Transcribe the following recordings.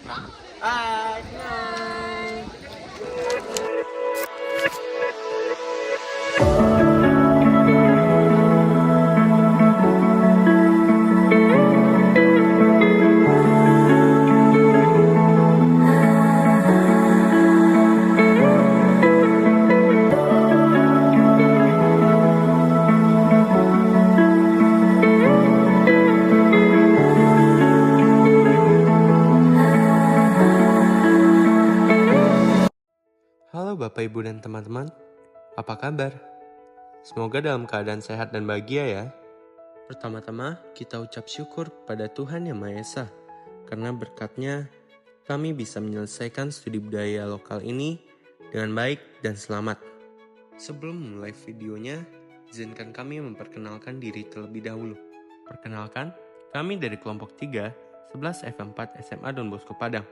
Hai. Halo Bapak Ibu dan teman-teman, apa kabar? Semoga dalam keadaan sehat dan bahagia ya. Pertama-tama kita ucap syukur pada Tuhan Yang Maha Esa, karena berkatnya kami bisa menyelesaikan studi budaya lokal ini dengan baik dan selamat. Sebelum memulai videonya, izinkan kami memperkenalkan diri terlebih dahulu. Perkenalkan, kami dari kelompok 3, 11 F4 SMA Don Bosco Padang.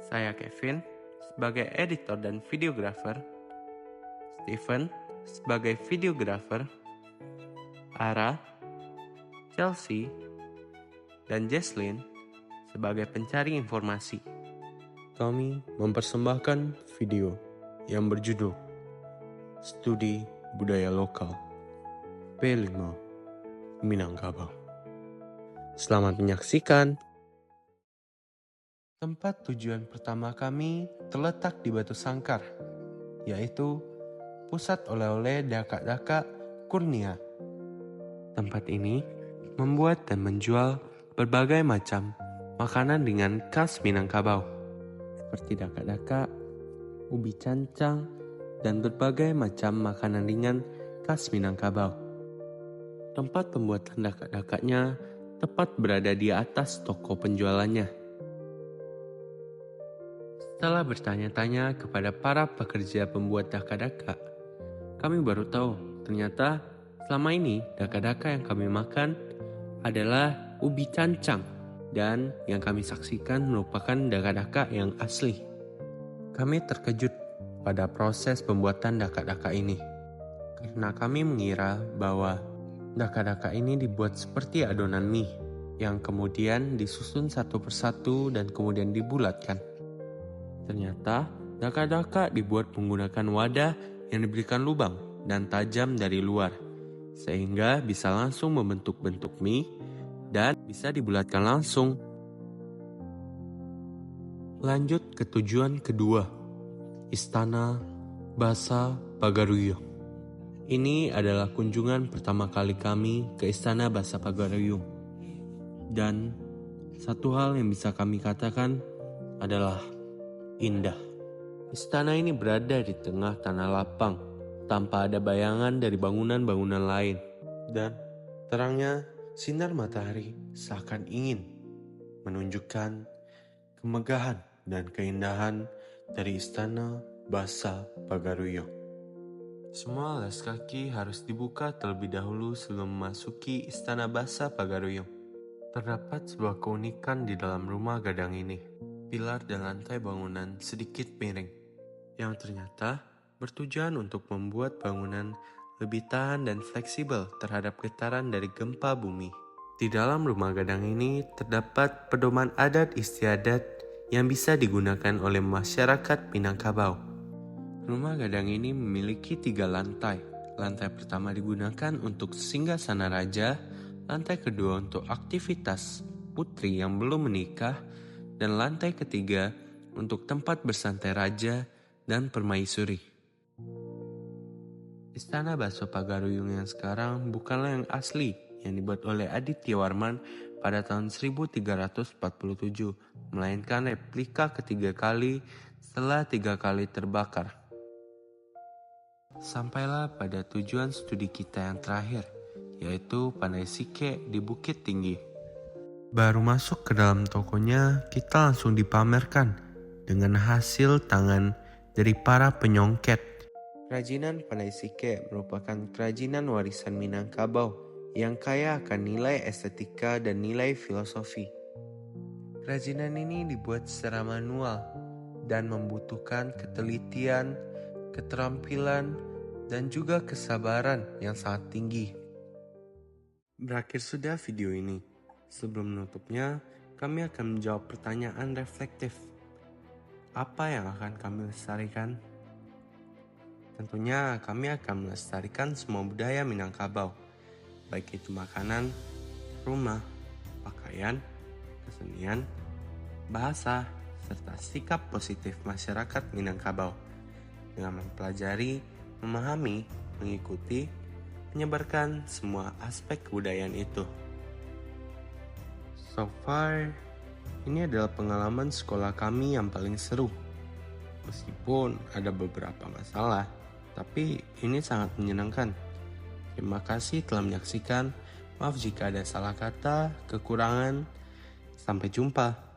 Saya Kevin, sebagai editor dan videografer, Steven sebagai videografer, Ara, Chelsea, dan Jesslyn sebagai pencari informasi. Kami mempersembahkan video yang berjudul Studi Budaya Lokal P5 Minangkabau. Selamat menyaksikan. Tempat tujuan pertama kami terletak di Batu Sangkar, yaitu Pusat Oleh-oleh Daka-Daka Kurnia. Tempat ini membuat dan menjual berbagai macam makanan ringan khas Minangkabau, seperti daka-daka, ubi cancang, dan berbagai macam makanan ringan khas Minangkabau. Tempat pembuatan daka-dakanya tepat berada di atas toko penjualannya. Setelah bertanya-tanya kepada para pekerja pembuat daka-daka, kami baru tahu ternyata selama ini daka-daka yang kami makan adalah ubi cancang, dan yang kami saksikan merupakan daka-daka yang asli. Kami terkejut pada proses pembuatan daka-daka ini, karena kami mengira bahwa daka-daka ini dibuat seperti adonan mie, yang kemudian disusun satu persatu dan kemudian dibulatkan. Ternyata daka-daka dibuat menggunakan wadah yang diberikan lubang dan tajam dari luar, sehingga bisa langsung membentuk bentuk mie dan bisa dibulatkan langsung. Lanjut ke tujuan kedua, Istana Basa Pagaruyung. Ini adalah kunjungan pertama kali kami ke Istana Basa Pagaruyung. Dan satu hal yang bisa kami katakan adalah indah. Istana ini berada di tengah tanah lapang, tanpa ada bayangan dari bangunan-bangunan lain. Dan terangnya sinar matahari seakan ingin menunjukkan kemegahan dan keindahan dari Istana Basa Pagaruyung. Semua alas kaki harus dibuka terlebih dahulu sebelum memasuki Istana Basa Pagaruyung. Terdapat sebuah keunikan di dalam rumah gadang ini. Pilar dan lantai bangunan sedikit miring, yang ternyata bertujuan untuk membuat bangunan lebih tahan dan fleksibel terhadap getaran dari gempa bumi. Di dalam rumah gadang ini terdapat pedoman adat istiadat yang bisa digunakan oleh masyarakat Minangkabau. Rumah gadang ini memiliki 3 lantai. Lantai pertama digunakan untuk singgasana raja, lantai kedua untuk aktivitas putri yang belum menikah, dan lantai ketiga untuk tempat bersantai raja dan permaisuri. Istana Basa Pagaruyung yang sekarang bukanlah yang asli yang dibuat oleh Aditya Warman pada tahun 1347, melainkan replika ketiga kali setelah 3 kali terbakar. Sampailah pada tujuan studi kita yang terakhir, yaitu Pandai Sike di Bukit Tinggi. Baru masuk ke dalam tokonya, kita langsung dipamerkan dengan hasil tangan dari para penyongket. Kerajinan Pandai Sike merupakan kerajinan warisan Minangkabau yang kaya akan nilai estetika dan nilai filosofi. Kerajinan ini dibuat secara manual dan membutuhkan ketelitian, keterampilan, dan juga kesabaran yang sangat tinggi. Berakhir sudah video ini. Sebelum menutupnya, kami akan menjawab pertanyaan reflektif. Apa yang akan kami lestarikan? Tentunya kami akan melestarikan semua budaya Minangkabau, baik itu makanan, rumah, pakaian, kesenian, bahasa, serta sikap positif masyarakat Minangkabau dengan mempelajari, memahami, mengikuti, menyebarkan semua aspek kebudayaan itu. So far, ini adalah pengalaman sekolah kami yang paling seru. Meskipun ada beberapa masalah, tapi ini sangat menyenangkan. Terima kasih telah menyaksikan. Maaf jika ada salah kata, kekurangan. Sampai jumpa.